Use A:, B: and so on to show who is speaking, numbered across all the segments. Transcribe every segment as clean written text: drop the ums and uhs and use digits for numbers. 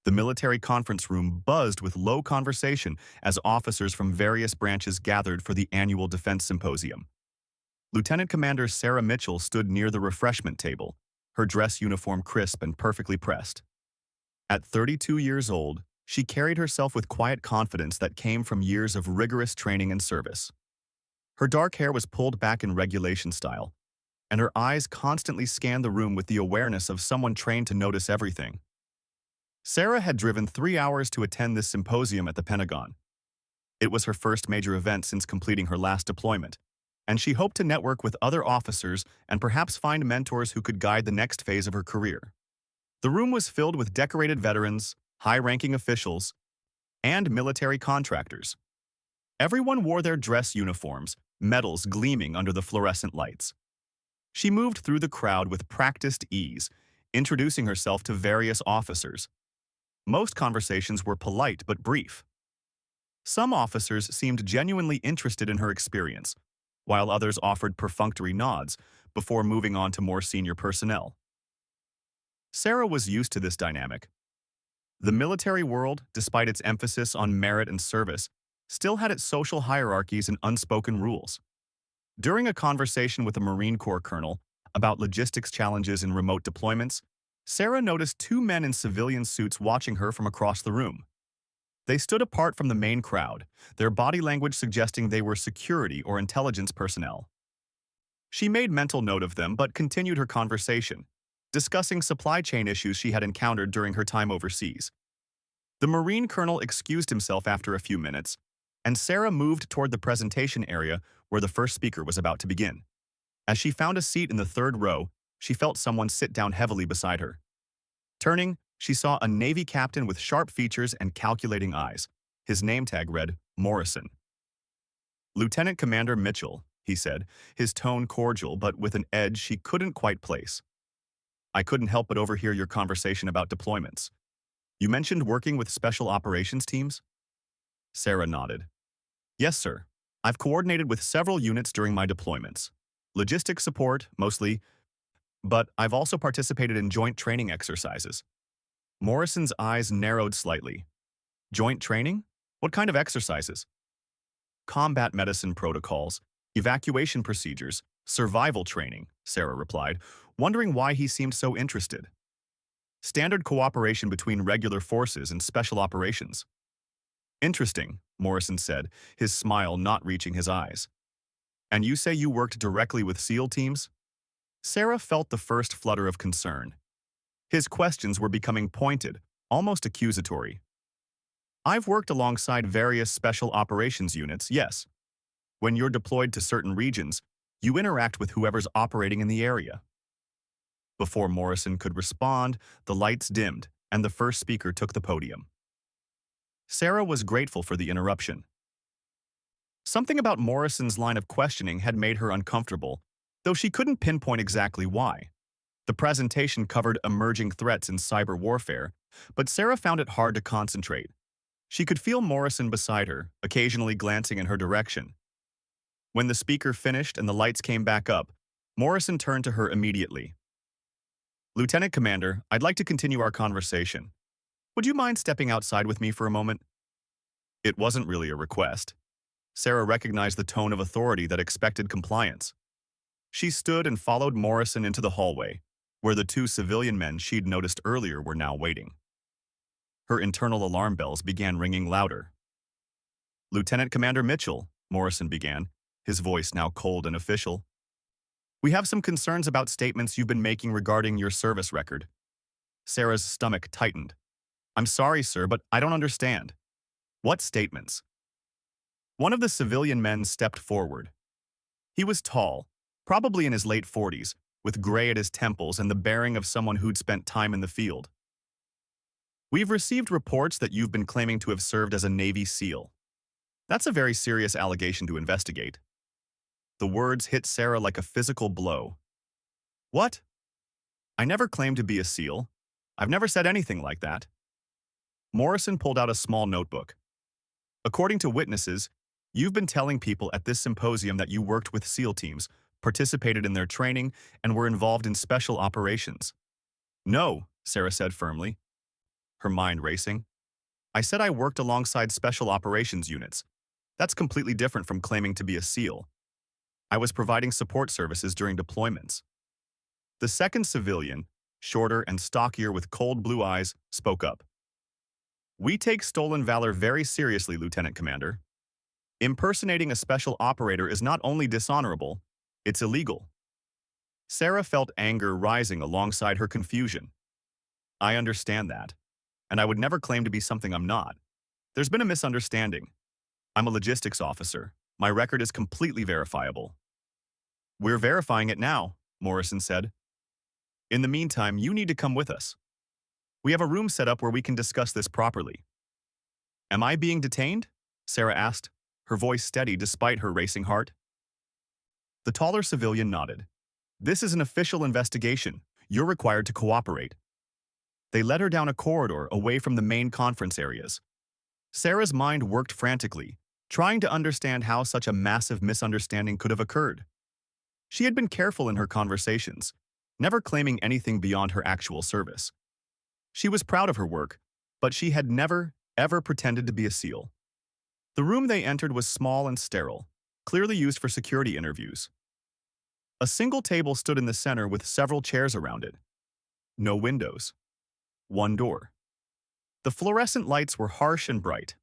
A: The military conference room buzzed with low conversation as officers from various branches gathered for the annual defense symposium. Lieutenant Commander Sarah Mitchell stood near the refreshment table, her dress uniform crisp and perfectly pressed. At 32 years old, she carried herself with quiet confidence that came from years of rigorous training and service. Her dark hair was pulled back in regulation style, and her eyes constantly scanned the room with the awareness of someone trained to notice everything. Sarah had driven 3 hours to attend this symposium at the Pentagon. It was her first major event since completing her last deployment, and she hoped to network with other officers and perhaps find mentors who could guide the next phase of her career. The room was filled with decorated veterans, high-ranking officials, and military contractors. Everyone wore their dress uniforms, medals gleaming under the fluorescent lights. She moved through the crowd with practiced ease, introducing herself to various officers. Most conversations were polite but brief. Some officers seemed genuinely interested in her experience, while others offered perfunctory nods before moving on to more senior personnel. Sarah was used to this dynamic. The military world, despite its emphasis on merit and service, still had its social hierarchies and unspoken rules. During a conversation with a Marine Corps colonel about logistics challenges in remote deployments, Sarah noticed two men in civilian suits watching her from across the room. They stood apart from the main crowd, their body language suggesting they were security or intelligence personnel. She made mental note of them but continued her conversation, discussing supply chain issues she had encountered during her time overseas. The Marine colonel excused himself after a few minutes, and Sarah moved toward the presentation area where the first speaker was about to begin. As she found a seat in the third row, she felt someone sit down heavily beside her. Turning, she saw a Navy captain with sharp features and calculating eyes. His name tag read, Morrison. "Lieutenant Commander Mitchell," he said, his tone cordial but with an edge she couldn't quite place. "I couldn't help but overhear your conversation about deployments. You mentioned working with special operations teams?" Sarah nodded. "Yes, sir. I've coordinated with several units during my deployments. Logistics support, mostly, but I've also participated in joint training exercises." Morrison's eyes narrowed slightly. "Joint training? What kind of exercises?" "Combat medicine protocols, evacuation procedures, survival training," Sarah replied, wondering why he seemed so interested. "Standard cooperation between regular forces and special operations." "Interesting," Morrison said, his smile not reaching his eyes. "And you say you worked directly with SEAL teams?" Sarah felt the first flutter of concern. His questions were becoming pointed, almost accusatory. "I've worked alongside various special operations units, yes. When you're deployed to certain regions, you interact with whoever's operating in the area." Before Morrison could respond, the lights dimmed, and the first speaker took the podium. Sarah was grateful for the interruption. Something about Morrison's line of questioning had made her uncomfortable, though she couldn't pinpoint exactly why. The presentation covered emerging threats in cyber warfare, but Sarah found it hard to concentrate. She could feel Morrison beside her, occasionally glancing in her direction. When the speaker finished and the lights came back up, Morrison turned to her immediately. "Lieutenant Commander, I'd like to continue our conversation. Would you mind stepping outside with me for a moment?" It wasn't really a request. Sarah recognized the tone of authority that expected compliance. She stood and followed Morrison into the hallway, where the two civilian men she'd noticed earlier were now waiting. Her internal alarm bells began ringing louder. "Lieutenant Commander Mitchell," Morrison began, his voice now cold and official. "We have some concerns about statements you've been making regarding your service record." Sarah's stomach tightened. "I'm sorry, sir, but I don't understand." "What statements?" One of the civilian men stepped forward. He was tall, probably in his late 40s, with gray at his temples and the bearing of someone who'd spent time in the field. "We've received reports that you've been claiming to have served as a Navy SEAL. That's a very serious allegation to investigate." The words hit Sarah like a physical blow. "What? I never claimed to be a SEAL. I've never said anything like that." Morrison pulled out a small notebook. "According to witnesses, you've been telling people at this symposium that you worked with SEAL teams, participated in their training, and were involved in special operations." "No," Sarah said firmly. her mind racing. I said I worked alongside special operations units. That's completely different from claiming to be a SEAL. I was providing support services during deployments. The second civilian, shorter and stockier with cold blue eyes, spoke up. We take stolen valor very seriously, Lieutenant Commander. Impersonating a special operator is not only dishonorable, it's illegal. Sarah felt anger rising alongside her confusion. I understand that, and I would never claim to be something I'm not. There's been a misunderstanding. I'm a logistics officer. My record is completely verifiable. We're verifying it now, Morrison said. In the meantime, you need to come with us. We have a room set up where we can discuss this properly. Am I being detained? Sarah asked, her voice steady despite her racing heart. The taller civilian nodded. This is an official investigation. You're required to cooperate. They led her down a corridor away from the main conference areas. Sarah's mind worked frantically, trying to understand how such a massive misunderstanding could have occurred. She had been careful in her conversations, never claiming anything beyond her actual service. She was proud of her work, but she had never, ever pretended to be a SEAL. The room they entered was small and sterile, clearly used for security interviews. A single table stood in the center with several chairs around it. No windows. One door. The fluorescent lights were harsh and bright.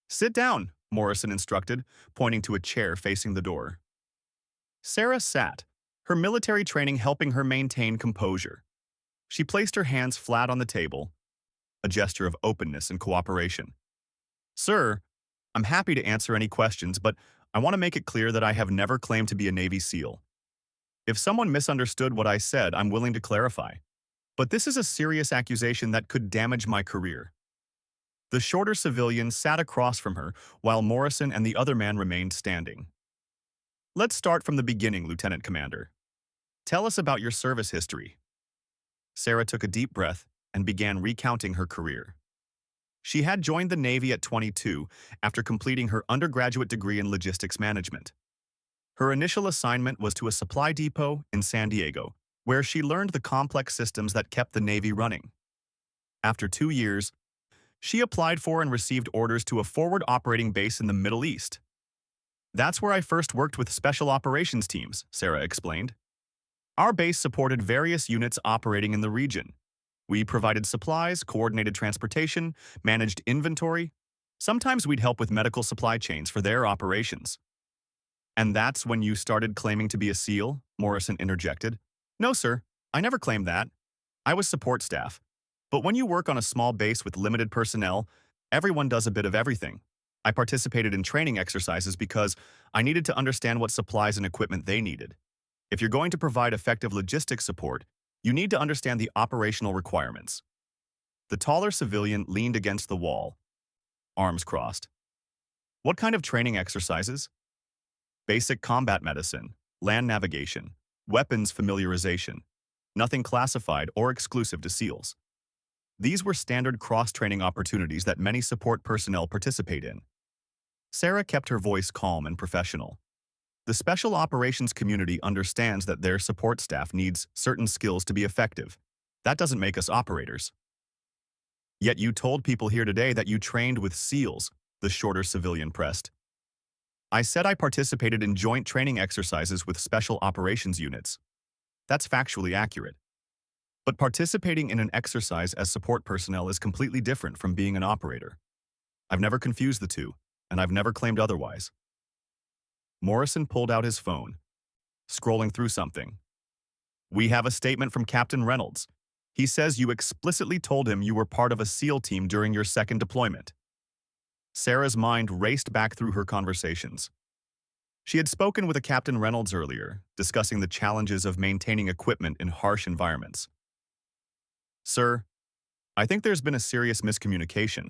A: Sit down, Morrison instructed, pointing to a chair facing the door. Sarah sat, her military training helping her maintain composure. She placed her hands flat on the table, a gesture of openness and cooperation. Sir, I'm happy to answer any questions, but I want to make it clear that I have never claimed to be a Navy SEAL. If someone misunderstood what I said, I'm willing to clarify. But this is a serious accusation that could damage my career. The shorter civilian sat across from her, while Morrison and the other man remained standing. Let's start from the beginning, Lieutenant Commander. Tell us about your service history. Sarah took a deep breath and began recounting her career. She had joined the Navy at 22 after completing her undergraduate degree in logistics management. Her initial assignment was to a supply depot in San Diego, where she learned the complex systems that kept the Navy running. After 2 years, she applied for and received orders to a forward operating base in the Middle East. That's where I first worked with special operations teams, Sarah explained. Our base supported various units operating in the region. We provided supplies, coordinated transportation, managed inventory. Sometimes we'd help with medical supply chains for their operations. And that's when you started claiming to be a SEAL? Morrison interjected. No, sir. I never claimed that. I was support staff. But when you work on a small base with limited personnel, everyone does a bit of everything. I participated in training exercises because I needed to understand what supplies and equipment they needed. If you're going to provide effective logistics support, you need to understand the operational requirements. The taller civilian leaned against the wall, arms crossed. What kind of training exercises? Basic combat medicine, land navigation, weapons familiarization, nothing classified or exclusive to SEALs. These were standard cross-training opportunities that many support personnel participate in. Sarah kept her voice calm and professional. The special operations community understands that their support staff needs certain skills to be effective. That doesn't make us operators. Yet you told people here today that you trained with SEALs, the shorter civilian pressed. I said I participated in joint training exercises with special operations units. That's factually accurate. But participating in an exercise as support personnel is completely different from being an operator. I've never confused the two, and I've never claimed otherwise. Morrison pulled out his phone, scrolling through something. We have a statement from Captain Reynolds. He says you explicitly told him you were part of a SEAL team during your second deployment. Sarah's mind raced back through her conversations. She had spoken with a Captain Reynolds earlier, discussing the challenges of maintaining equipment in harsh environments. Sir, I think there's been a serious miscommunication.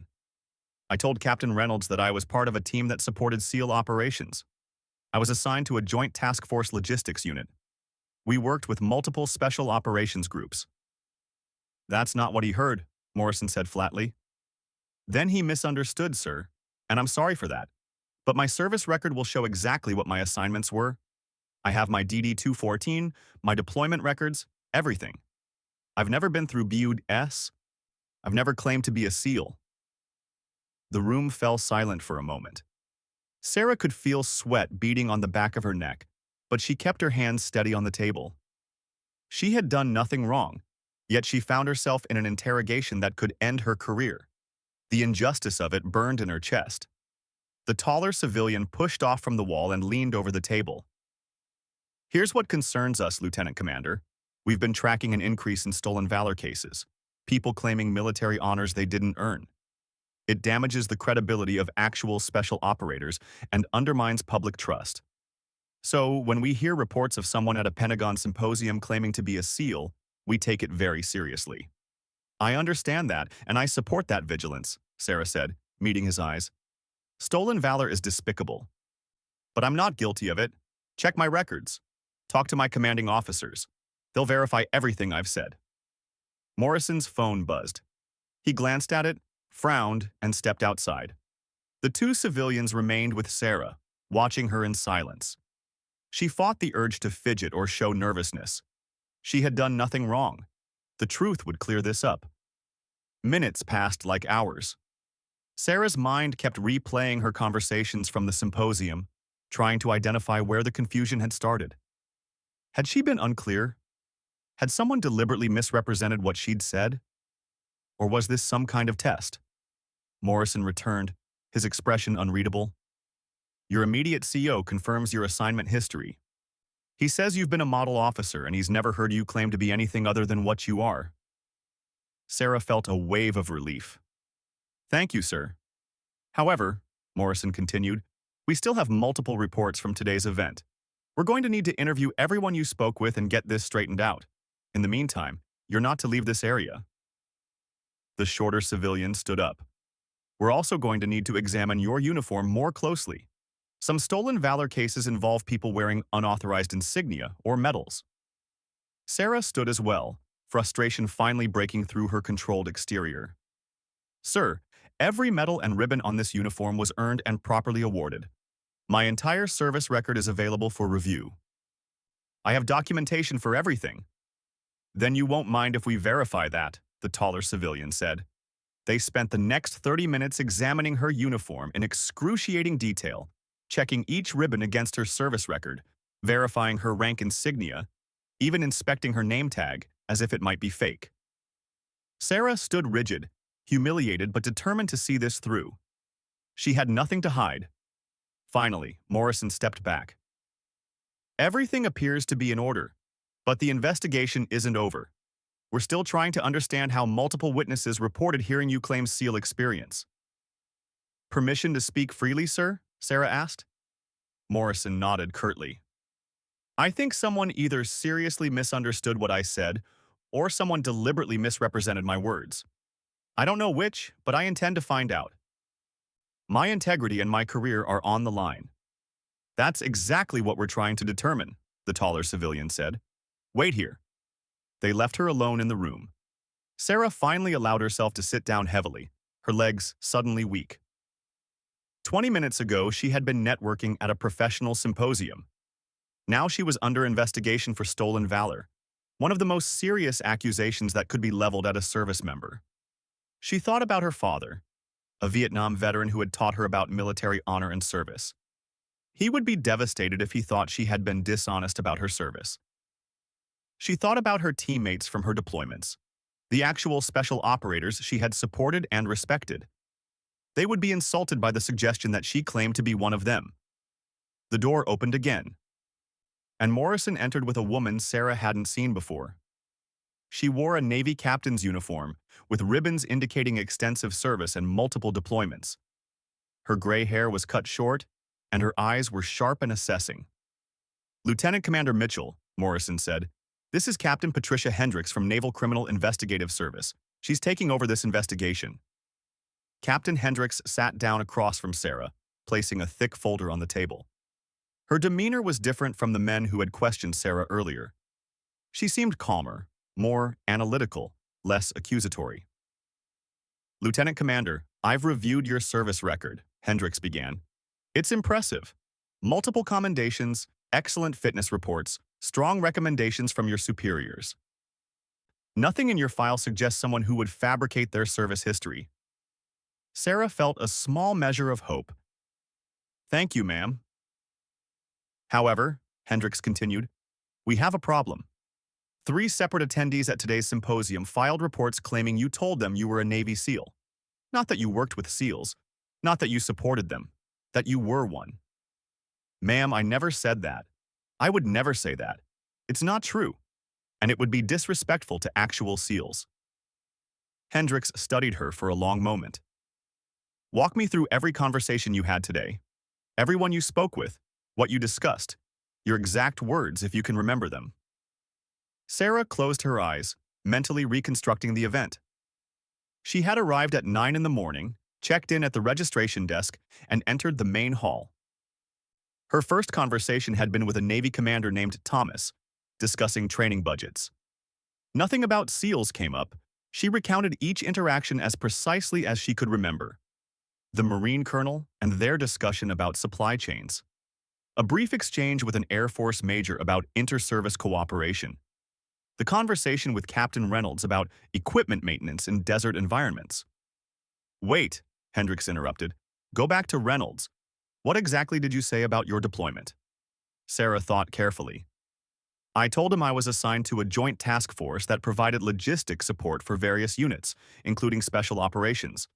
A: I told Captain Reynolds that I was part of a team that supported SEAL operations. I was assigned to a Joint Task Force logistics unit. We worked with multiple special operations groups. That's not what he heard, Morrison said flatly. Then he misunderstood, sir, and I'm sorry for that. But my service record will show exactly what my assignments were. I have my DD-214, my deployment records, everything. I've never been through BUD-S. I've never claimed to be a SEAL. The room fell silent for a moment. Sarah could feel sweat beading on the back of her neck, but she kept her hands steady on the table. She had done nothing wrong, yet she found herself in an interrogation that could end her career. The injustice of it burned in her chest. The taller civilian pushed off from the wall and leaned over the table. Here's what concerns us, Lieutenant Commander. We've been tracking an increase in stolen valor cases, people claiming military honors they didn't earn. It damages the credibility of actual special operators and undermines public trust. So, when we hear reports of someone at a Pentagon symposium claiming to be a SEAL, we take it very seriously. I understand that, and I support that vigilance, Sarah said, meeting his eyes. Stolen valor is despicable. But I'm not guilty of it. Check my records. Talk to my commanding officers. They'll verify everything I've said. Morrison's phone buzzed. He glanced at it, frowned, and stepped outside. The two civilians remained with Sarah, watching her in silence. She fought the urge to fidget or show nervousness. She had done nothing wrong. The truth would clear this up. Minutes passed like hours. Sarah's mind kept replaying her conversations from the symposium, trying to identify where the confusion had started. Had she been unclear? Had someone deliberately misrepresented what she'd said? Or was this some kind of test? Morrison returned, his expression unreadable. Your immediate CO confirms your assignment history. He says you've been a model officer and he's never heard you claim to be anything other than what you are. Sarah felt a wave of relief. Thank you, sir. However, Morrison continued, we still have multiple reports from today's event. We're going to need to interview everyone you spoke with and get this straightened out. In the meantime, you're not to leave this area. The shorter civilian stood up. We're also going to need to examine your uniform more closely. Some stolen valor cases involve people wearing unauthorized insignia or medals. Sarah stood as well, frustration finally breaking through her controlled exterior. Sir, every medal and ribbon on this uniform was earned and properly awarded. My entire service record is available for review. I have documentation for everything. Then you won't mind if we verify that, the taller civilian said. They spent the next 30 minutes examining her uniform in excruciating detail, checking each ribbon against her service record, verifying her rank insignia, even inspecting her name tag as if it might be fake. Sarah stood rigid, humiliated but determined to see this through. She had nothing to hide. Finally, Morrison stepped back. Everything appears to be in order, but the investigation isn't over. We're still trying to understand how multiple witnesses reported hearing you claim SEAL experience. Permission to speak freely, sir? Sarah asked. Morrison nodded curtly. I think someone either seriously misunderstood what I said, or someone deliberately misrepresented my words. I don't know which, but I intend to find out. My integrity and my career are on the line. That's exactly what we're trying to determine, the taller civilian said. Wait here. They left her alone in the room. Sarah finally allowed herself to sit down heavily, her legs suddenly weak. 20 minutes ago, she had been networking at a professional symposium. Now she was under investigation for stolen valor, one of the most serious accusations that could be leveled at a service member. She thought about her father, a Vietnam veteran who had taught her about military honor and service. He would be devastated if he thought she had been dishonest about her service. She thought about her teammates from her deployments, the actual special operators she had supported and respected. They would be insulted by the suggestion that she claimed to be one of them. The door opened again, and Morrison entered with a woman Sarah hadn't seen before. She wore a Navy captain's uniform, with ribbons indicating extensive service and multiple deployments. Her gray hair was cut short, and her eyes were sharp and assessing. Lieutenant Commander Mitchell, Morrison said, this is Captain Patricia Hendricks from Naval Criminal Investigative Service. She's taking over this investigation. Captain Hendricks sat down across from Sarah, placing a thick folder on the table. Her demeanor was different from the men who had questioned Sarah earlier. She seemed calmer, more analytical, less accusatory. Lieutenant Commander, I've reviewed your service record, Hendricks began. It's impressive. Multiple commendations, excellent fitness reports, strong recommendations from your superiors. Nothing in your file suggests someone who would fabricate their service history. Sarah felt a small measure of hope. Thank you, ma'am. However, Hendricks continued, we have a problem. 3 separate attendees at today's symposium filed reports claiming you told them you were a Navy SEAL. Not that you worked with SEALs, not that you supported them, that you were one. Ma'am, I never said that. I would never say that. It's not true, and it would be disrespectful to actual SEALs. Hendricks studied her for a long moment. Walk me through every conversation you had today, everyone you spoke with, what you discussed, your exact words if you can remember them. Sarah closed her eyes, mentally reconstructing the event. She had arrived at 9 in the morning, checked in at the registration desk, and entered the main hall. Her first conversation had been with a Navy commander named Thomas, discussing training budgets. Nothing about SEALs came up. She recounted each interaction as precisely as she could remember. The Marine colonel and their discussion about supply chains. A brief exchange with an Air Force major about inter-service cooperation. The conversation with Captain Reynolds about equipment maintenance in desert environments. Wait, Hendricks interrupted. Go back to Reynolds. What exactly did you say about your deployment? Sarah thought carefully. I told him I was assigned to a joint task force that provided logistic support for various units, including special operations.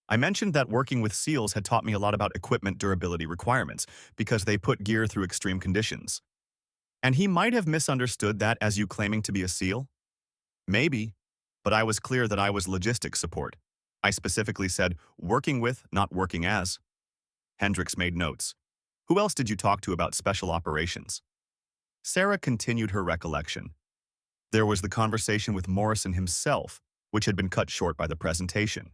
A: I mentioned that working with SEALs had taught me a lot about equipment durability requirements because they put gear through extreme conditions. And he might have misunderstood that as you claiming to be a SEAL? Maybe, but I was clear that I was logistics support. I specifically said, working with, not working as. Hendricks made notes. Who else did you talk to about special operations? Sarah continued her recollection. There was the conversation with Morrison himself, which had been cut short by the presentation.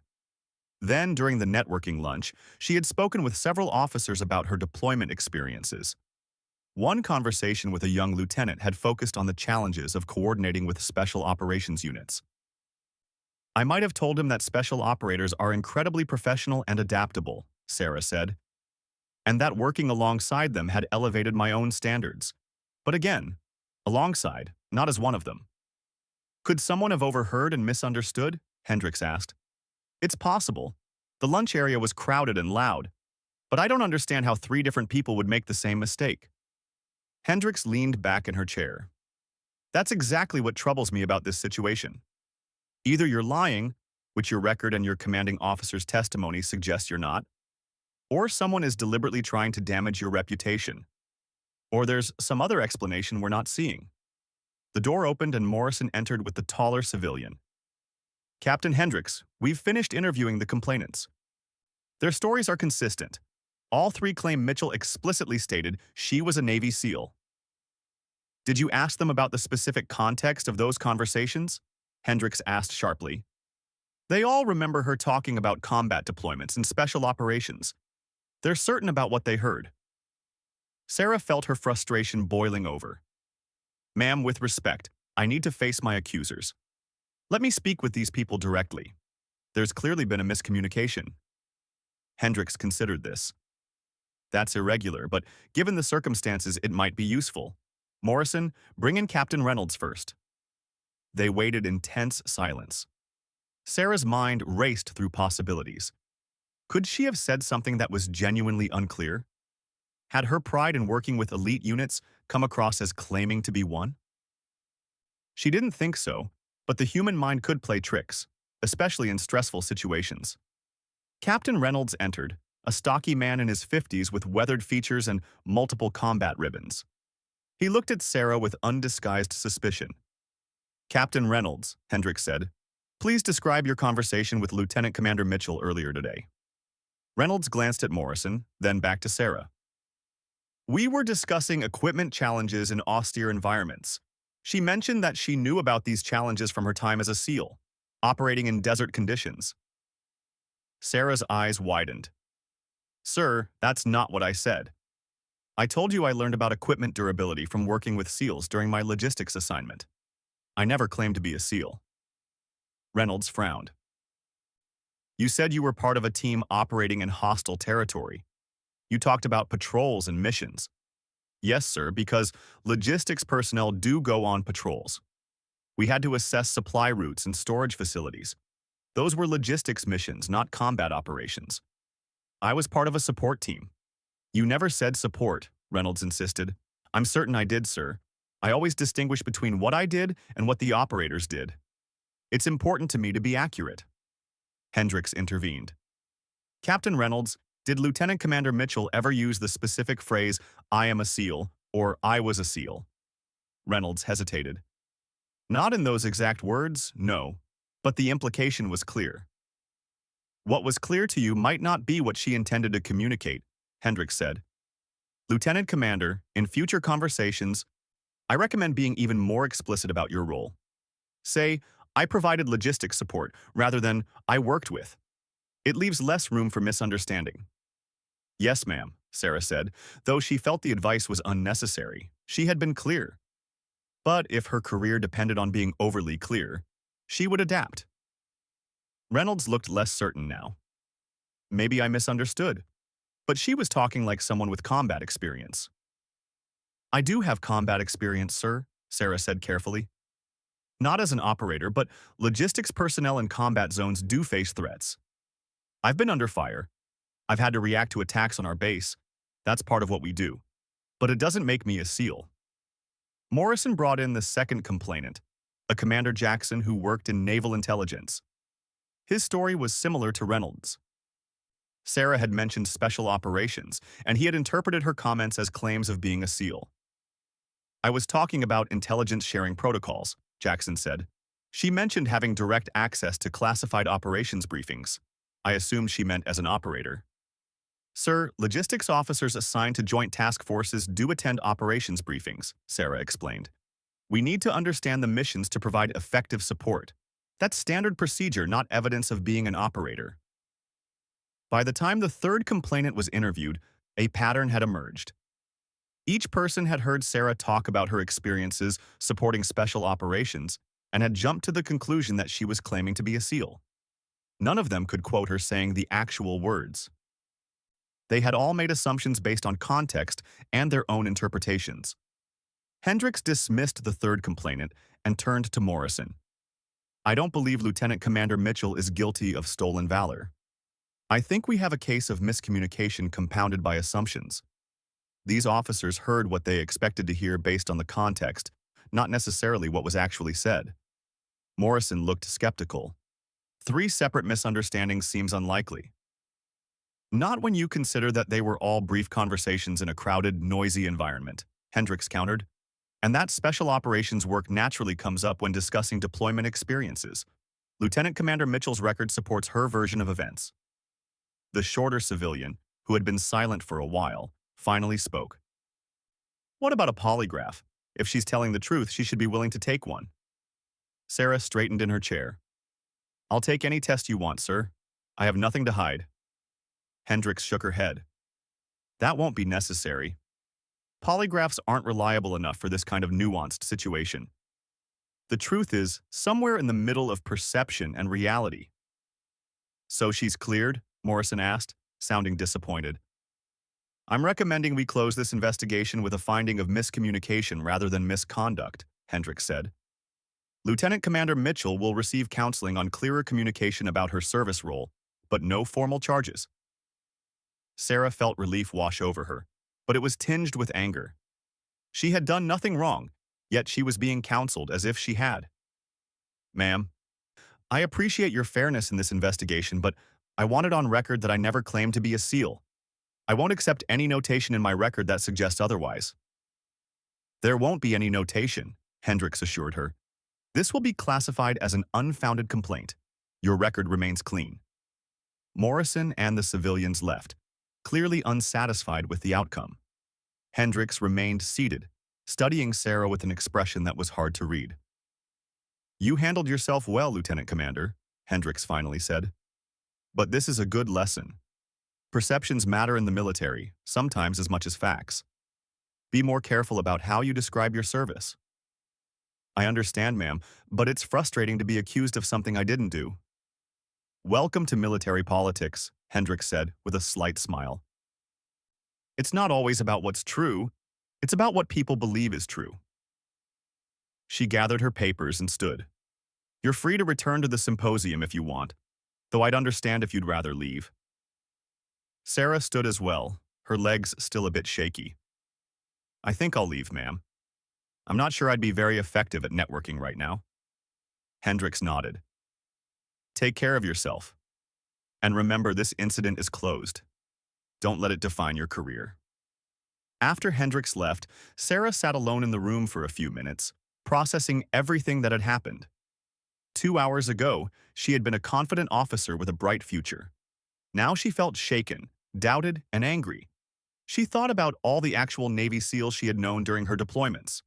A: Then, during the networking lunch, she had spoken with several officers about her deployment experiences. One conversation with a young lieutenant had focused on the challenges of coordinating with special operations units. I might have told him that special operators are incredibly professional and adaptable, Sarah said, and that working alongside them had elevated my own standards. But again, alongside, not as one of them. Could someone have overheard and misunderstood? Hendricks asked. It's possible. The lunch area was crowded and loud, but I don't understand how 3 different people would make the same mistake. Hendricks leaned back in her chair. That's exactly what troubles me about this situation. Either you're lying, which your record and your commanding officer's testimony suggests you're not, or someone is deliberately trying to damage your reputation. Or there's some other explanation we're not seeing. The door opened and Morrison entered with the taller civilian. Captain Hendricks, we've finished interviewing the complainants. Their stories are consistent. All 3 claim Mitchell explicitly stated she was a Navy SEAL. Did you ask them about the specific context of those conversations? Hendricks asked sharply. They all remember her talking about combat deployments and special operations. They're certain about what they heard. Sarah felt her frustration boiling over. Ma'am, with respect, I need to face my accusers. Let me speak with these people directly. There's clearly been a miscommunication. Hendricks considered this. That's irregular, but given the circumstances, it might be useful. Morrison, bring in Captain Reynolds first. They waited in tense silence. Sarah's mind raced through possibilities. Could she have said something that was genuinely unclear? Had her pride in working with elite units come across as claiming to be one? She didn't think so, but the human mind could play tricks, especially in stressful situations. Captain Reynolds entered, a stocky man in his 50s with weathered features and multiple combat ribbons. He looked at Sarah with undisguised suspicion. Captain Reynolds, Hendricks said, please describe your conversation with Lieutenant Commander Mitchell earlier today. Reynolds glanced at Morrison, then back to Sarah. We were discussing equipment challenges in austere environments. She mentioned that she knew about these challenges from her time as a SEAL, operating in desert conditions. Sarah's eyes widened. Sir, that's not what I said. I told you I learned about equipment durability from working with SEALs during my logistics assignment. I never claimed to be a SEAL. Reynolds frowned. You said you were part of a team operating in hostile territory. You talked about patrols and missions. Yes, sir, because logistics personnel do go on patrols. We had to assess supply routes and storage facilities. Those were logistics missions, not combat operations. I was part of a support team. You never said support, Reynolds insisted. I'm certain I did, sir. I always distinguish between what I did and what the operators did. It's important to me to be accurate. Hendricks intervened. Captain Reynolds, did Lieutenant Commander Mitchell ever use the specific phrase, I am a SEAL, or I was a SEAL? Reynolds hesitated. Not in those exact words, no, but the implication was clear. What was clear to you might not be what she intended to communicate, Hendricks said. Lieutenant Commander, in future conversations, I recommend being even more explicit about your role. Say, I provided logistics support rather than I worked with. It leaves less room for misunderstanding. Yes, ma'am, Sarah said, though she felt the advice was unnecessary. She had been clear. But if her career depended on being overly clear, she would adapt. Reynolds looked less certain now. Maybe I misunderstood, but she was talking like someone with combat experience. I do have combat experience, sir, Sarah said carefully. Not as an operator, but logistics personnel in combat zones do face threats. I've been under fire. I've had to react to attacks on our base. That's part of what we do. But it doesn't make me a SEAL. Morrison brought in the second complainant, a Commander Jackson who worked in naval intelligence. His story was similar to Reynolds'. Sarah had mentioned special operations, and he had interpreted her comments as claims of being a SEAL. I was talking about intelligence sharing protocols, Jackson said. She mentioned having direct access to classified operations briefings. I assumed she meant as an operator. Sir, logistics officers assigned to joint task forces do attend operations briefings, Sarah explained. We need to understand the missions to provide effective support. That's standard procedure, not evidence of being an operator. By the time the third complainant was interviewed, a pattern had emerged. Each person had heard Sarah talk about her experiences supporting special operations and had jumped to the conclusion that she was claiming to be a SEAL. None of them could quote her saying the actual words. They had all made assumptions based on context and their own interpretations. Hendricks dismissed the third complainant and turned to Morrison. I don't believe Lieutenant Commander Mitchell is guilty of stolen valor. I think we have a case of miscommunication compounded by assumptions. These officers heard what they expected to hear based on the context, not necessarily what was actually said. Morrison looked skeptical. 3 separate misunderstandings seems unlikely. Not when you consider that they were all brief conversations in a crowded, noisy environment, Hendricks countered. And that special operations work naturally comes up when discussing deployment experiences. Lieutenant Commander Mitchell's record supports her version of events. The shorter civilian, who had been silent for a while, finally spoke. What about a polygraph? If she's telling the truth, she should be willing to take one. Sarah straightened in her chair. I'll take any test you want, sir. I have nothing to hide. Hendricks shook her head. That won't be necessary. Polygraphs aren't reliable enough for this kind of nuanced situation. The truth is somewhere in the middle of perception and reality. So she's cleared? Morrison asked, sounding disappointed. I'm recommending we close this investigation with a finding of miscommunication rather than misconduct, Hendricks said. Lieutenant Commander Mitchell will receive counseling on clearer communication about her service role, but no formal charges. Sarah felt relief wash over her, but it was tinged with anger. She had done nothing wrong, yet she was being counseled as if she had. Ma'am, I appreciate your fairness in this investigation, but I want it on record that I never claimed to be a SEAL. I won't accept any notation in my record that suggests otherwise. There won't be any notation, Hendricks assured her. This will be classified as an unfounded complaint. Your record remains clean. Morrison and the civilians left, clearly unsatisfied with the outcome. Hendricks remained seated, studying Sarah with an expression that was hard to read. You handled yourself well, Lieutenant Commander, Hendricks finally said. But this is a good lesson. Perceptions matter in the military, sometimes as much as facts. Be more careful about how you describe your service. I understand, ma'am, but it's frustrating to be accused of something I didn't do. Welcome to military politics, Hendricks said with a slight smile. It's not always about what's true, it's about what people believe is true. She gathered her papers and stood. You're free to return to the symposium if you want, though I'd understand if you'd rather leave. Sarah stood as well, her legs still a bit shaky. I think I'll leave, ma'am. I'm not sure I'd be very effective at networking right now. Hendricks nodded. Take care of yourself. And remember, this incident is closed. Don't let it define your career. After Hendricks left, Sarah sat alone in the room for a few minutes, processing everything that had happened. 2 hours ago, she had been a confident officer with a bright future. Now she felt shaken, doubted, and angry. She thought about all the actual Navy SEALs she had known during her deployments.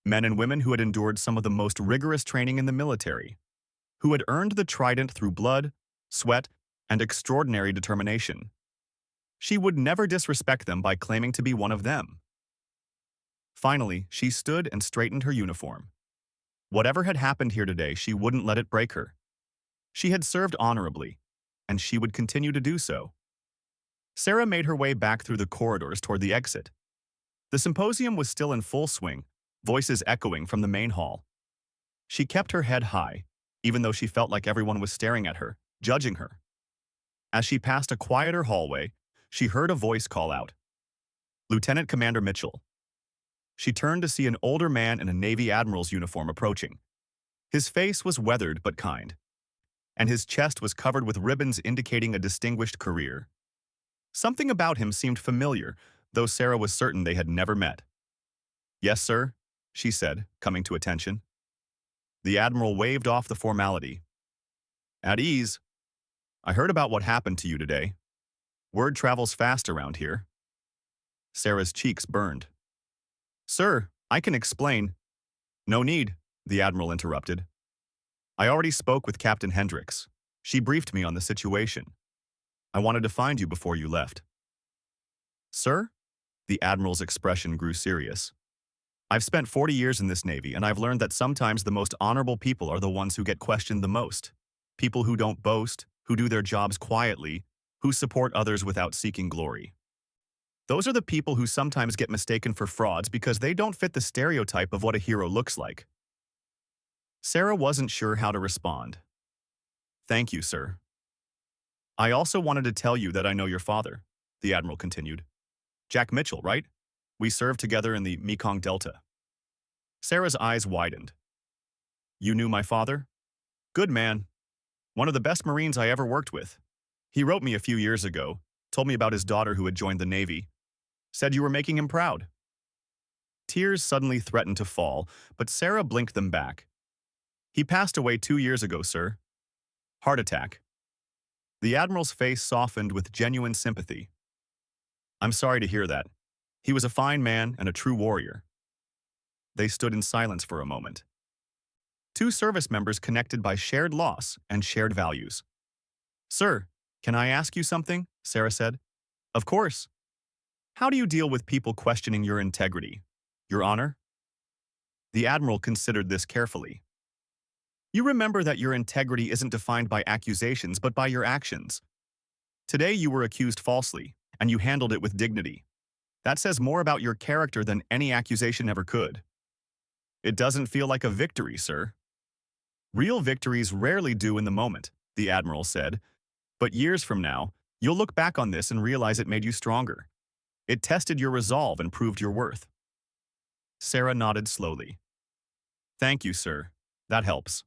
A: Men and women who had endured some of the most rigorous training in the military, who had earned the trident through blood, sweat, and extraordinary determination. She would never disrespect them by claiming to be one of them. Finally, she stood and straightened her uniform. Whatever had happened here today, she wouldn't let it break her. She had served honorably, and she would continue to do so. Sarah made her way back through the corridors toward the exit. The symposium was still in full swing, voices echoing from the main hall. She kept her head high, even though she felt like everyone was staring at her, judging her. As she passed a quieter hallway, she heard a voice call out, Lieutenant Commander Mitchell. She turned to see an older man in a Navy admiral's uniform approaching. His face was weathered but kind, and his chest was covered with ribbons indicating a distinguished career. Something about him seemed familiar, though Sarah was certain they had never met. Yes, sir, she said, coming to attention. The admiral waved off the formality. At ease. I heard about what happened to you today. Word travels fast around here. Sarah's cheeks burned. Sir, I can explain. No need, the admiral interrupted. I already spoke with Captain Hendricks. She briefed me on the situation. I wanted to find you before you left. Sir? The admiral's expression grew serious. I've spent 40 years in this Navy, and I've learned that sometimes the most honorable people are the ones who get questioned the most. People who don't boast, who do their jobs quietly, who support others without seeking glory. Those are the people who sometimes get mistaken for frauds because they don't fit the stereotype of what a hero looks like. Sarah wasn't sure how to respond. Thank you, sir. I also wanted to tell you that I know your father, the admiral continued. Jack Mitchell, right? We served together in the Mekong Delta. Sarah's eyes widened. You knew my father? Good man. One of the best Marines I ever worked with. He wrote me a few years ago, told me about his daughter who had joined the Navy. Said you were making him proud. Tears suddenly threatened to fall, but Sarah blinked them back. He passed away 2 years ago, sir. Heart attack. The admiral's face softened with genuine sympathy. I'm sorry to hear that. He was a fine man and a true warrior. They stood in silence for a moment. Two service members connected by shared loss and shared values. Sir, can I ask you something? Sarah said. Of course. How do you deal with people questioning your integrity, your honor? The admiral considered this carefully. You remember that your integrity isn't defined by accusations but by your actions. Today you were accused falsely, and you handled it with dignity. That says more about your character than any accusation ever could. It doesn't feel like a victory, sir. Real victories rarely do in the moment, the admiral said, but years from now, you'll look back on this and realize it made you stronger. It tested your resolve and proved your worth. Sarah nodded slowly. Thank you, sir. That helps.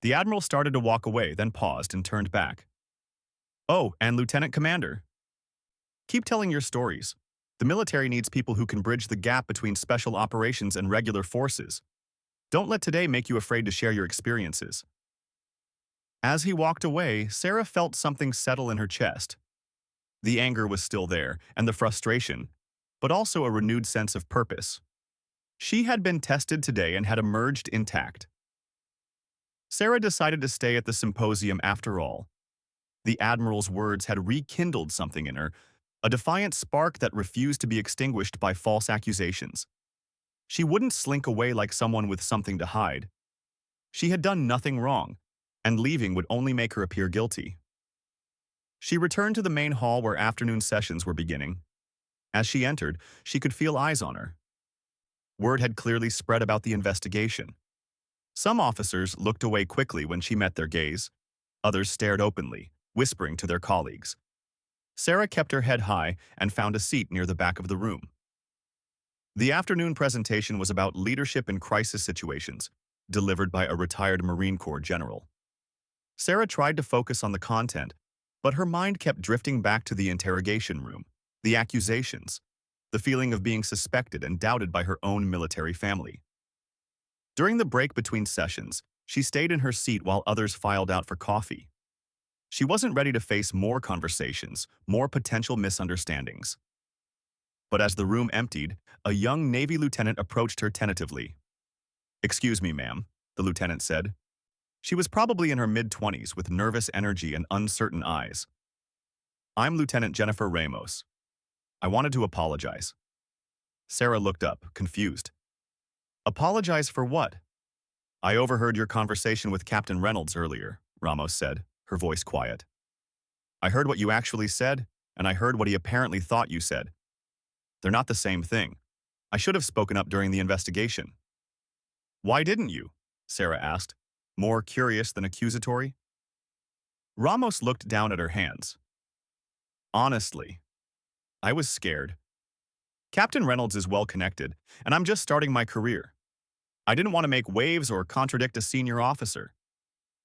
A: The admiral started to walk away, then paused and turned back. Oh, and Lieutenant Commander. Keep telling your stories. The military needs people who can bridge the gap between special operations and regular forces. Don't let today make you afraid to share your experiences. As he walked away, Sarah felt something settle in her chest. The anger was still there, and the frustration, but also a renewed sense of purpose. She had been tested today and had emerged intact. Sarah decided to stay at the symposium after all. The admiral's words had rekindled something in her, a defiant spark that refused to be extinguished by false accusations. She wouldn't slink away like someone with something to hide. She had done nothing wrong, and leaving would only make her appear guilty. She returned to the main hall where afternoon sessions were beginning. As she entered, she could feel eyes on her. Word had clearly spread about the investigation. Some officers looked away quickly when she met their gaze. Others stared openly, whispering to their colleagues. Sarah kept her head high and found a seat near the back of the room. The afternoon presentation was about leadership in crisis situations, delivered by a retired Marine Corps general. Sarah tried to focus on the content, but her mind kept drifting back to the interrogation room, the accusations, the feeling of being suspected and doubted by her own military family. During the break between sessions, she stayed in her seat while others filed out for coffee. She wasn't ready to face more conversations, more potential misunderstandings. But as the room emptied, a young Navy lieutenant approached her tentatively. "Excuse me, ma'am," the lieutenant said. She was probably in her mid-20s with nervous energy and uncertain eyes. "I'm Lieutenant Jennifer Ramos. I wanted to apologize." Sarah looked up, confused. "Apologize for what?" "I overheard your conversation with Captain Reynolds earlier," Ramos said, her voice quiet. "I heard what you actually said, and I heard what he apparently thought you said. They're not the same thing. I should have spoken up during the investigation." "Why didn't you?" Sarah asked, more curious than accusatory. Ramos looked down at her hands. "Honestly, I was scared. Captain Reynolds is well-connected, and I'm just starting my career. I didn't want to make waves or contradict a senior officer."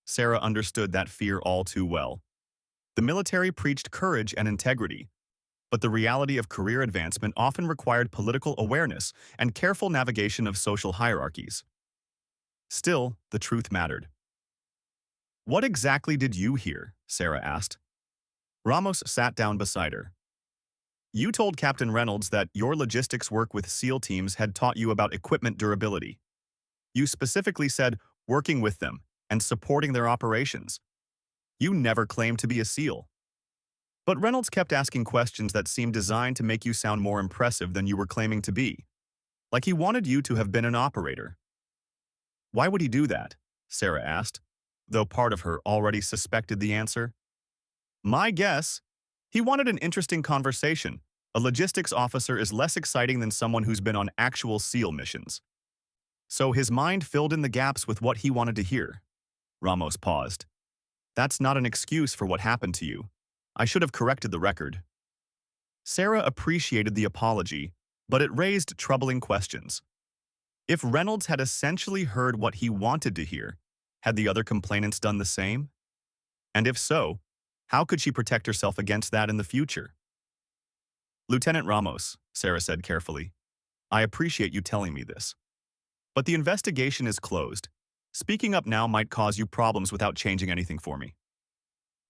A: Sarah understood that fear all too well. The military preached courage and integrity, but the reality of career advancement often required political awareness and careful navigation of social hierarchies. Still, the truth mattered. "What exactly did you hear?" Sarah asked. Ramos sat down beside her. "You told Captain Reynolds that your logistics work with SEAL teams had taught you about equipment durability. You specifically said working with them and supporting their operations. You never claimed to be a SEAL. But Reynolds kept asking questions that seemed designed to make you sound more impressive than you were claiming to be. Like he wanted you to have been an operator." "Why would he do that?" Sarah asked, though part of her already suspected the answer. "My guess? He wanted an interesting conversation. A logistics officer is less exciting than someone who's been on actual SEAL missions. So his mind filled in the gaps with what he wanted to hear." Ramos paused. "That's not an excuse for what happened to you. I should have corrected the record." Sarah appreciated the apology, but it raised troubling questions. If Reynolds had essentially heard what he wanted to hear, had the other complainants done the same? And if so, how could she protect herself against that in the future? "Lieutenant Ramos," Sarah said carefully, "I appreciate you telling me this. But the investigation is closed. Speaking up now might cause you problems without changing anything for me."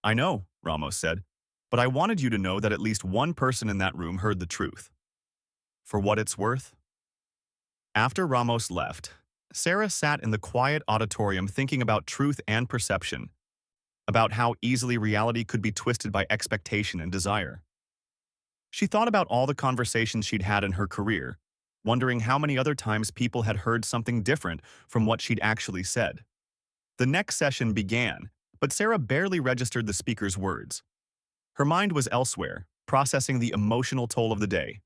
A: "I know," Ramos said, "but I wanted you to know that at least one person in that room heard the truth. For what it's worth." After Ramos left, Sarah sat in the quiet auditorium thinking about truth and perception, about how easily reality could be twisted by expectation and desire. She thought about all the conversations she'd had in her career, wondering how many other times people had heard something different from what she'd actually said. The next session began, but Sarah barely registered the speaker's words. Her mind was elsewhere, processing the emotional toll of the day.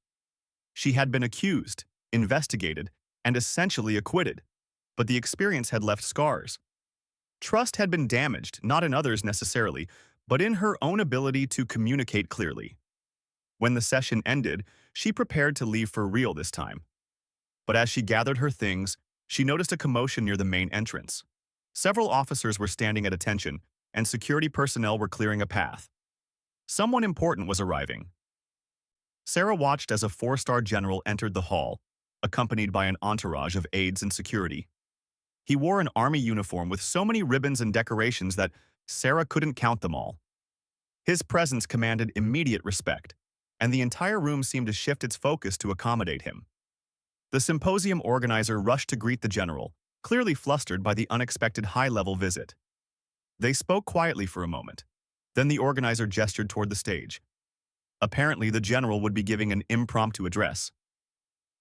A: She had been accused, investigated, and essentially acquitted, but the experience had left scars. Trust had been damaged, not in others necessarily, but in her own ability to communicate clearly. When the session ended, she prepared to leave for real this time. But as she gathered her things, she noticed a commotion near the main entrance. Several officers were standing at attention, and security personnel were clearing a path. Someone important was arriving. Sarah watched as a 4-star general entered the hall, accompanied by an entourage of aides and security. He wore an army uniform with so many ribbons and decorations that Sarah couldn't count them all. His presence commanded immediate respect, and the entire room seemed to shift its focus to accommodate him. The symposium organizer rushed to greet the general, clearly flustered by the unexpected high-level visit. They spoke quietly for a moment. Then the organizer gestured toward the stage. Apparently, the general would be giving an impromptu address.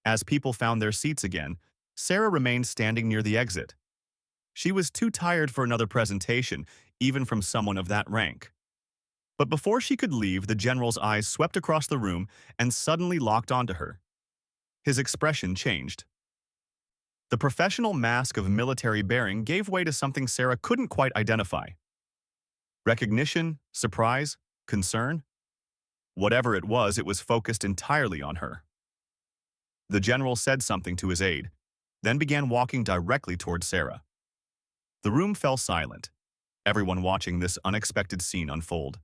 A: As people found their seats again, Sarah remained standing near the exit. She was too tired for another presentation, even from someone of that rank. But before she could leave, the general's eyes swept across the room and suddenly locked onto her. His expression changed. The professional mask of military bearing gave way to something Sarah couldn't quite identify. Recognition, surprise, concern? Whatever it was focused entirely on her. The general said something to his aide, then began walking directly toward Sarah. The room fell silent, everyone watching this unexpected scene unfold.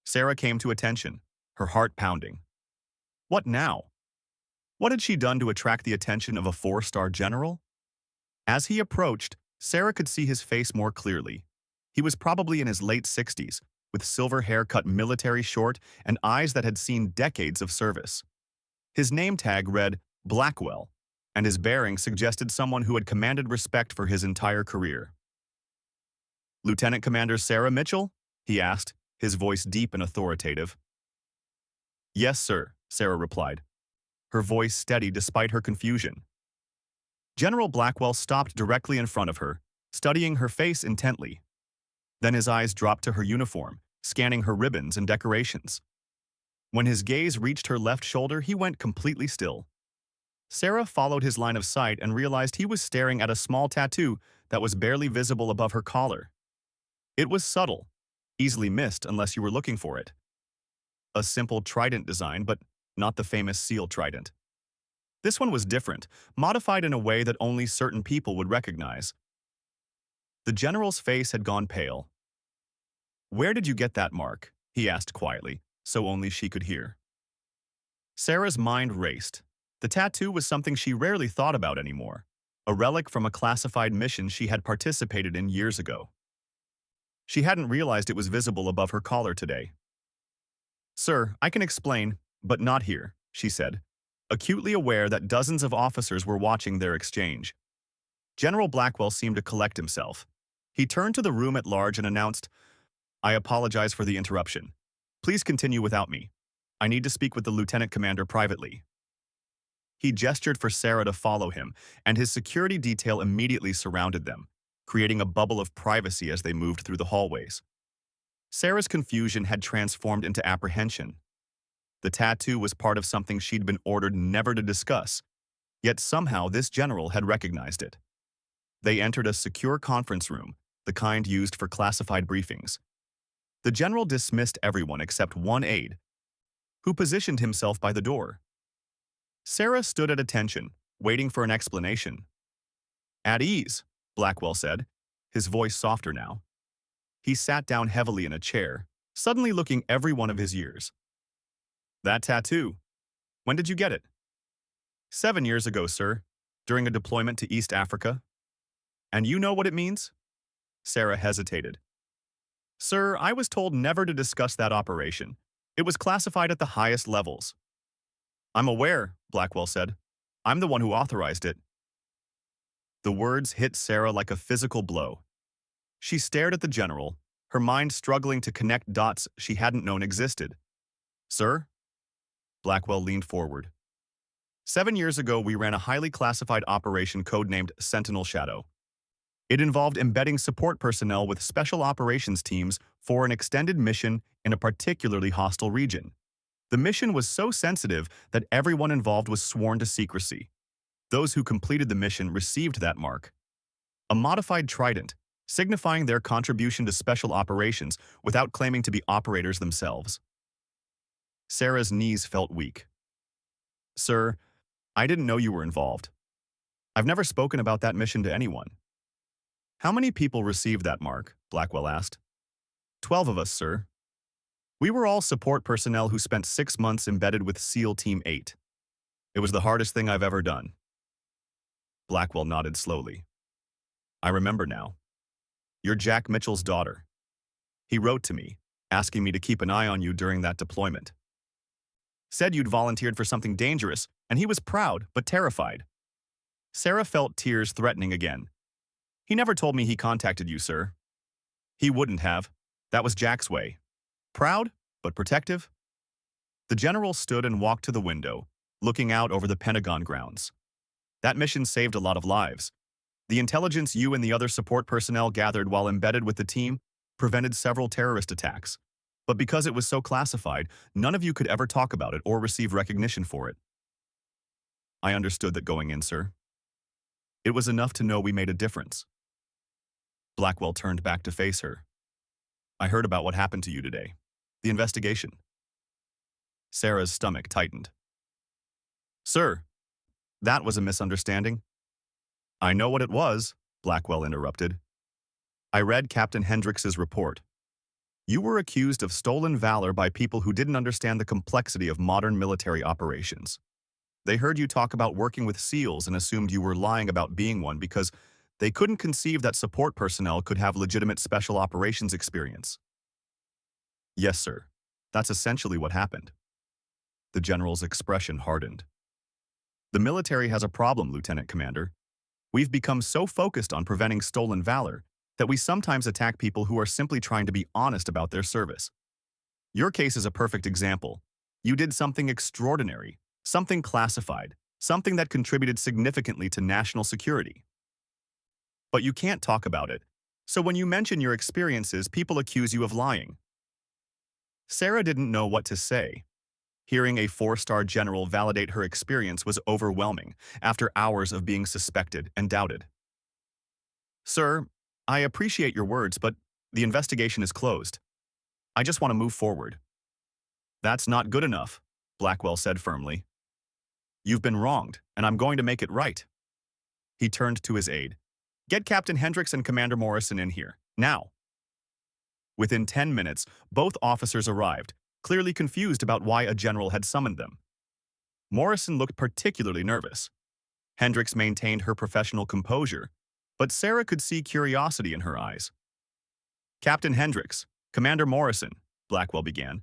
A: Sarah came to attention, her heart pounding. What now? What had she done to attract the attention of a four-star general? As he approached, Sarah could see his face more clearly. He was probably in his late 60s, with silver hair cut military short and eyes that had seen decades of service. His name tag read Blackwell, and his bearing suggested someone who had commanded respect for his entire career. "Lieutenant Commander Sarah Mitchell?" he asked, his voice deep and authoritative. "Yes, sir," Sarah replied, her voice steady despite her confusion. General Blackwell stopped directly in front of her, studying her face intently. Then his eyes dropped to her uniform, scanning her ribbons and decorations. When his gaze reached her left shoulder, he went completely still. Sarah followed his line of sight and realized he was staring at a small tattoo that was barely visible above her collar. It was subtle, easily missed unless you were looking for it. A simple trident design, but not the famous seal trident. This one was different, modified in a way that only certain people would recognize. The general's face had gone pale. "Where did you get that mark?" he asked quietly, so only she could hear. Sarah's mind raced. The tattoo was something she rarely thought about anymore, a relic from a classified mission she had participated in years ago. She hadn't realized it was visible above her collar today. "Sir, I can explain, but not here," she said, acutely aware that dozens of officers were watching their exchange. General Blackwell seemed to collect himself. He turned to the room at large and announced, "I apologize for the interruption. Please continue without me. I need to speak with the lieutenant commander privately." He gestured for Sarah to follow him, and his security detail immediately surrounded them, creating a bubble of privacy as they moved through the hallways. Sarah's confusion had transformed into apprehension. The tattoo was part of something she'd been ordered never to discuss, yet somehow this general had recognized it. They entered a secure conference room, the kind used for classified briefings. The general dismissed everyone except one aide, who positioned himself by the door. Sarah stood at attention, waiting for an explanation. "At ease," Blackwell said, his voice softer now. He sat down heavily in a chair, suddenly looking every one of his years. "That tattoo. When did you get it?" 7 years ago, sir, during a deployment to East Africa." "And you know what it means?" Sarah hesitated. "Sir, I was told never to discuss that operation. It was classified at the highest levels." "I'm aware," Blackwell said. "I'm the one who authorized it." The words hit Sarah like a physical blow. She stared at the general, her mind struggling to connect dots she hadn't known existed. "Sir?" Blackwell leaned forward. 7 years ago, we ran a highly classified operation codenamed Sentinel Shadow. It involved embedding support personnel with special operations teams for an extended mission in a particularly hostile region. The mission was so sensitive that everyone involved was sworn to secrecy. Those who completed the mission received that mark, a modified trident, signifying their contribution to special operations without claiming to be operators themselves. Sarah's knees felt weak. "Sir, I didn't know you were involved. I've never spoken about that mission to anyone." "How many people received that mark?" Blackwell asked. 12 of us, sir. We were all support personnel who spent 6 months embedded with SEAL Team 8. It was the hardest thing I've ever done." Blackwell nodded slowly. "I remember now. You're Jack Mitchell's daughter. He wrote to me, asking me to keep an eye on you during that deployment. Said you'd volunteered for something dangerous, and he was proud but terrified." Sarah felt tears threatening again. "He never told me he contacted you, sir." "He wouldn't have. That was Jack's way. Proud, but protective." The general stood and walked to the window, looking out over the Pentagon grounds. "That mission saved a lot of lives. The intelligence you and the other support personnel gathered while embedded with the team prevented several terrorist attacks. But because it was so classified, none of you could ever talk about it or receive recognition for it." "I understood that going in, sir." It was enough to know we made a difference. Blackwell turned back to face her. I heard about what happened to you today. The investigation. Sarah's stomach tightened. Sir, that was a misunderstanding. I know what it was, Blackwell interrupted. I read Captain Hendrix's report. You were accused of stolen valor by people who didn't understand the complexity of modern military operations. They heard you talk about working with SEALs and assumed you were lying about being one because they couldn't conceive that support personnel could have legitimate special operations experience. Yes, sir. That's essentially what happened. The general's expression hardened. The military has a problem, Lieutenant Commander. We've become so focused on preventing stolen valor that we sometimes attack people who are simply trying to be honest about their service. Your case is a perfect example. You did something extraordinary, something classified, something that contributed significantly to national security. But you can't talk about it, so when you mention your experiences, people accuse you of lying. Sarah didn't know what to say. Hearing a four-star general validate her experience was overwhelming after hours of being suspected and doubted. Sir, I appreciate your words, but the investigation is closed. I just want to move forward. That's not good enough, Blackwell said firmly. You've been wronged, and I'm going to make it right. He turned to his aide. Get Captain Hendrix and Commander Morrison in here, now. Within 10 minutes, both officers arrived, clearly confused about why a general had summoned them. Morrison looked particularly nervous. Hendrix maintained her professional composure, but Sarah could see curiosity in her eyes. Captain Hendrix, Commander Morrison, Blackwell began.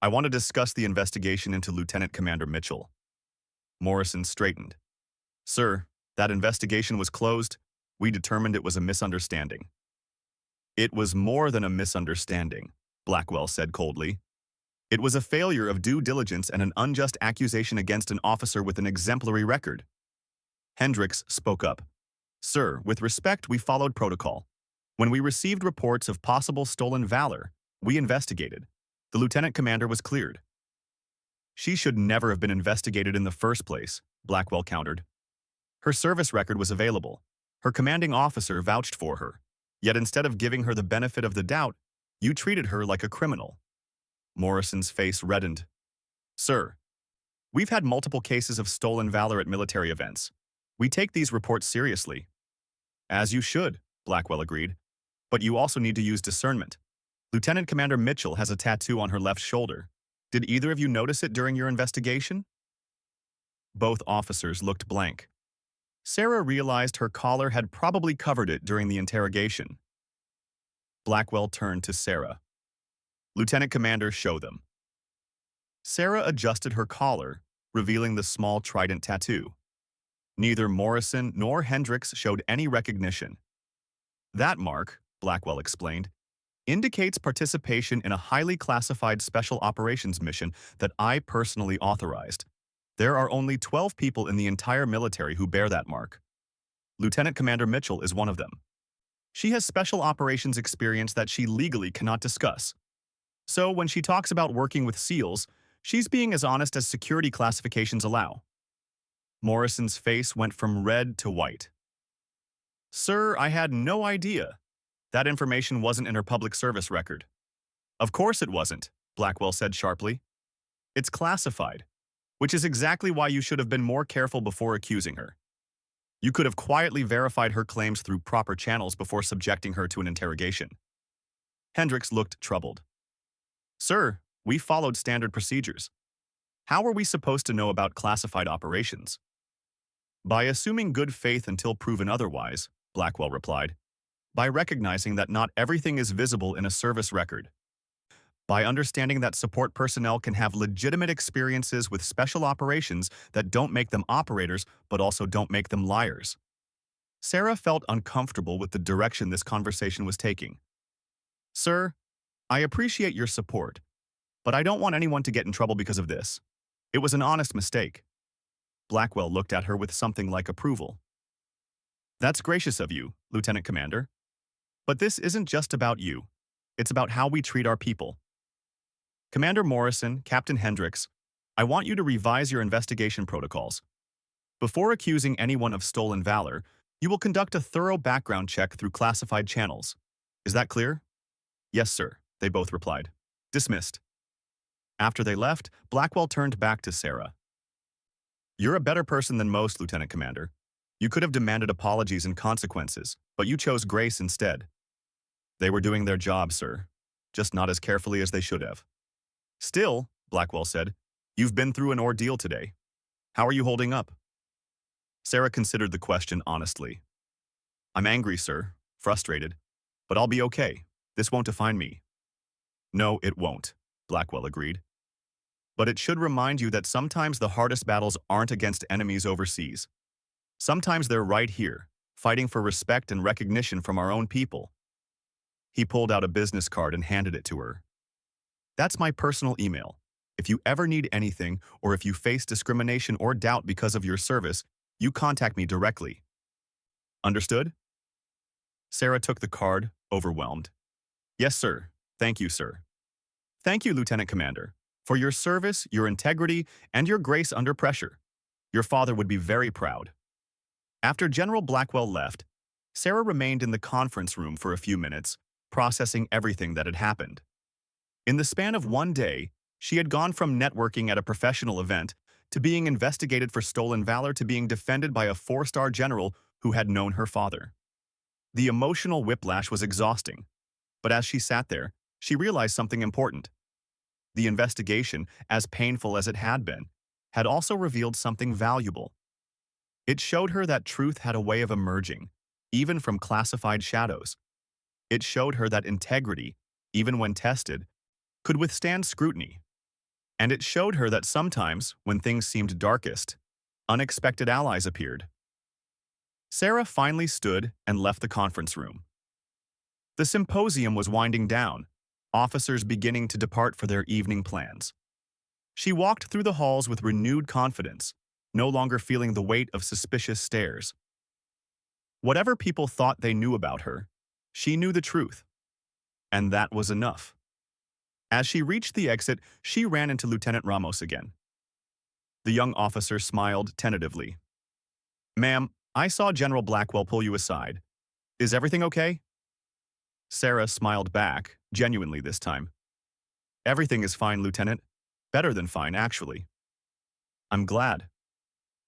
A: I want to discuss the investigation into Lieutenant Commander Mitchell. Morrison straightened. Sir, that investigation was closed. We determined it was a misunderstanding. It was more than a misunderstanding, Blackwell said coldly. It was a failure of due diligence and an unjust accusation against an officer with an exemplary record. Hendrix spoke up. Sir, with respect, we followed protocol. When we received reports of possible stolen valor, we investigated. The lieutenant commander was cleared. She should never have been investigated in the first place, Blackwell countered. Her service record was available. Her commanding officer vouched for her. Yet instead of giving her the benefit of the doubt, you treated her like a criminal. Morrison's face reddened. Sir, we've had multiple cases of stolen valor at military events. We take these reports seriously. As you should, Blackwell agreed. But you also need to use discernment. Lieutenant Commander Mitchell has a tattoo on her left shoulder. Did either of you notice it during your investigation? Both officers looked blank. Sarah realized her caller had probably covered it during the interrogation. Blackwell turned to Sarah. Lieutenant Commander, show them. Sarah adjusted her collar, revealing the small trident tattoo. Neither Morrison nor Hendrix showed any recognition. That mark, Blackwell explained, indicates participation in a highly classified special operations mission that I personally authorized. There are only 12 people in the entire military who bear that mark. Lieutenant Commander Mitchell is one of them. She has special operations experience that she legally cannot discuss. So when she talks about working with SEALs, she's being as honest as security classifications allow. Morrison's face went from red to white. Sir, I had no idea. That information wasn't in her public service record. Of course it wasn't, Blackwell said sharply. It's classified, which is exactly why you should have been more careful before accusing her. You could have quietly verified her claims through proper channels before subjecting her to an interrogation. Hendrix looked troubled. Sir, we followed standard procedures. How were we supposed to know about classified operations? By assuming good faith until proven otherwise, Blackwell replied. By recognizing that not everything is visible in a service record. By understanding that support personnel can have legitimate experiences with special operations that don't make them operators but also don't make them liars. Sarah felt uncomfortable with the direction this conversation was taking. Sir, I appreciate your support, but I don't want anyone to get in trouble because of this. It was an honest mistake. Blackwell looked at her with something like approval. That's gracious of you, Lieutenant Commander. But this isn't just about you. It's about how we treat our people. Commander Morrison, Captain Hendrix, I want you to revise your investigation protocols. Before accusing anyone of stolen valor, you will conduct a thorough background check through classified channels. Is that clear? Yes, sir, they both replied. Dismissed. After they left, Blackwell turned back to Sarah. You're a better person than most, Lieutenant Commander. You could have demanded apologies and consequences, but you chose grace instead. They were doing their job, sir, just not as carefully as they should have. Still, Blackwell said, you've been through an ordeal today. How are you holding up? Sarah considered the question honestly. I'm angry, sir, frustrated, but I'll be okay. This won't define me. No, it won't, Blackwell agreed. But it should remind you that sometimes the hardest battles aren't against enemies overseas. Sometimes they're right here, fighting for respect and recognition from our own people. He pulled out a business card and handed it to her. That's my personal email. If you ever need anything or if you face discrimination or doubt because of your service, you contact me directly. Understood? Sarah took the card, overwhelmed. Yes, sir. Thank you, sir. Thank you, Lieutenant Commander, for your service, your integrity, and your grace under pressure. Your father would be very proud. After General Blackwell left, Sarah remained in the conference room for a few minutes, processing everything that had happened. In the span of one day, she had gone from networking at a professional event to being investigated for stolen valor to being defended by a four-star general who had known her father. The emotional whiplash was exhausting, but as she sat there, she realized something important. The investigation, as painful as it had been, had also revealed something valuable. It showed her that truth had a way of emerging, even from classified shadows. It showed her that integrity, even when tested, could withstand scrutiny. And it showed her that sometimes, when things seemed darkest, unexpected allies appeared. Sarah finally stood and left the conference room. The symposium was winding down, officers beginning to depart for their evening plans. She walked through the halls with renewed confidence, no longer feeling the weight of suspicious stares. Whatever people thought they knew about her, she knew the truth. And that was enough. As she reached the exit, she ran into Lieutenant Ramos again. The young officer smiled tentatively. Ma'am, I saw General Blackwell pull you aside. Is everything okay? Sarah smiled back, genuinely this time. Everything is fine, Lieutenant. Better than fine, actually. I'm glad.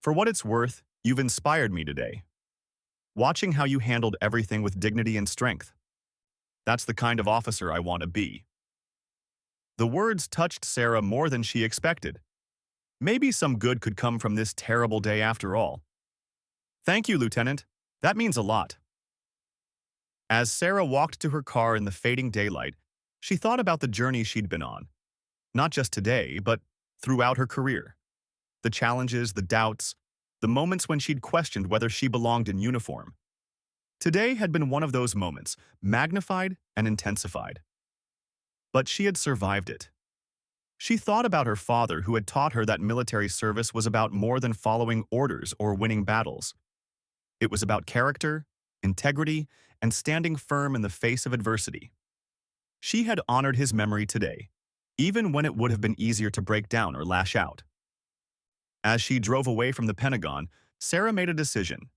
A: For what it's worth, you've inspired me today. Watching how you handled everything with dignity and strength. That's the kind of officer I want to be. The words touched Sarah more than she expected. Maybe some good could come from this terrible day after all. Thank you, Lieutenant. That means a lot. As Sarah walked to her car in the fading daylight, she thought about the journey she'd been on. Not just today, but throughout her career. The challenges, the doubts, the moments when she'd questioned whether she belonged in uniform. Today had been one of those moments, magnified and intensified. But she had survived it. She thought about her father who had taught her that military service was about more than following orders or winning battles. It was about character, integrity, and standing firm in the face of adversity. She had honored his memory today, even when it would have been easier to break down or lash out. As she drove away from the Pentagon, Sarah made a decision.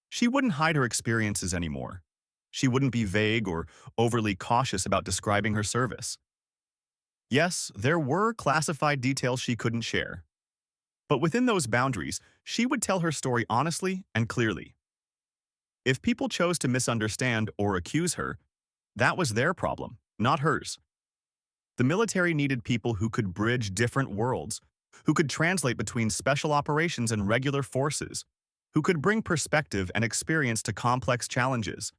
A: She wouldn't hide her experiences anymore. She wouldn't be vague or overly cautious about describing her service. Yes, there were classified details she couldn't share. But within those boundaries, she would tell her story honestly and clearly. If people chose to misunderstand or accuse her, that was their problem, not hers. The military needed people who could bridge different worlds, who could translate between special operations and regular forces, who could bring perspective and experience to complex challenges.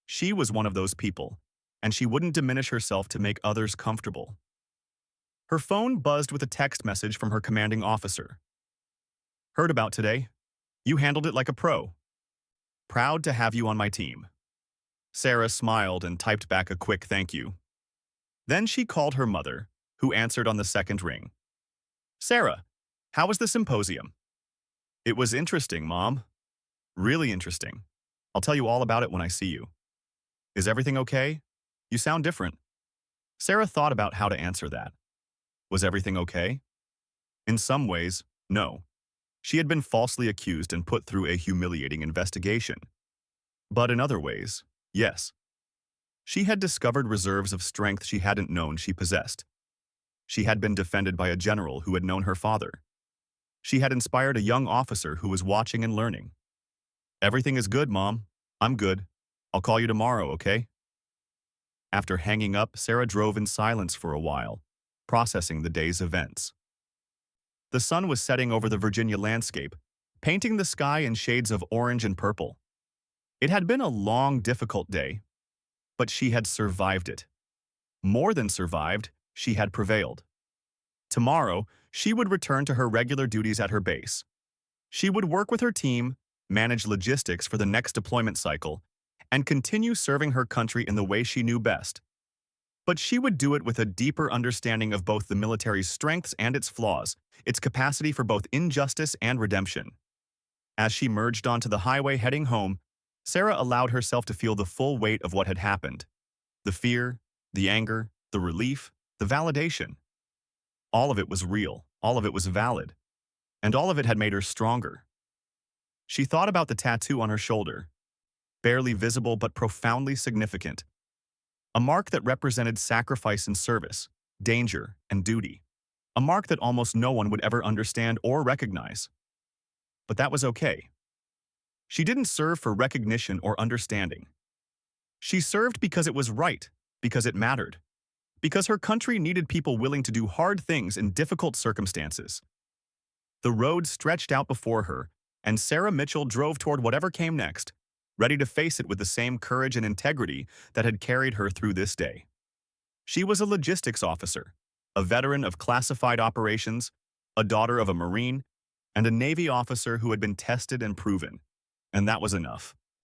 A: She was one of those people, and she wouldn't diminish herself to make others comfortable. Her phone buzzed with a text message from her commanding officer. Heard about today? You handled it like a pro. Proud to have you on my team. Sarah smiled and typed back a quick thank you. Then she called her mother, who answered on the second ring. Sarah, how was the symposium? It was interesting, Mom. Really interesting. I'll tell you all about it when I see you. Is everything okay? You sound different. Sarah thought about how to answer that. Was everything okay? In some ways, no. She had been falsely accused and put through a humiliating investigation. But in other ways, yes. She had discovered reserves of strength she hadn't known she possessed. She had been defended by a general who had known her father. She had inspired a young officer who was watching and learning. "Everything is good, Mom. I'm good. I'll call you tomorrow, okay?" After hanging up, Sarah drove in silence for a while, processing the day's events. The sun was setting over the Virginia landscape, painting the sky in shades of orange and purple. It had been a long, difficult day, but she had survived it. More than survived, she had prevailed. Tomorrow, she would return to her regular duties at her base. She would work with her team, manage logistics for the next deployment cycle, and continue serving her country in the way she knew best. But she would do it with a deeper understanding of both the military's strengths and its flaws, its capacity for both injustice and redemption. As she merged onto the highway heading home, Sarah allowed herself to feel the full weight of what had happened. The fear, the anger, the relief, the validation. All of it was real, all of it was valid, and all of it had made her stronger. She thought about the tattoo on her shoulder, barely visible but profoundly significant. A mark that represented sacrifice and service, danger and duty. A mark that almost no one would ever understand or recognize. But that was okay. She didn't serve for recognition or understanding. She served because it was right, because it mattered, because her country needed people willing to do hard things in difficult circumstances. The road stretched out before her, and Sarah Mitchell drove toward whatever came next, ready to face it with the same courage and integrity that had carried her through this day. She was a logistics officer, a veteran of classified operations, a daughter of a Marine, and a Navy officer who had been tested and proven, and that was enough.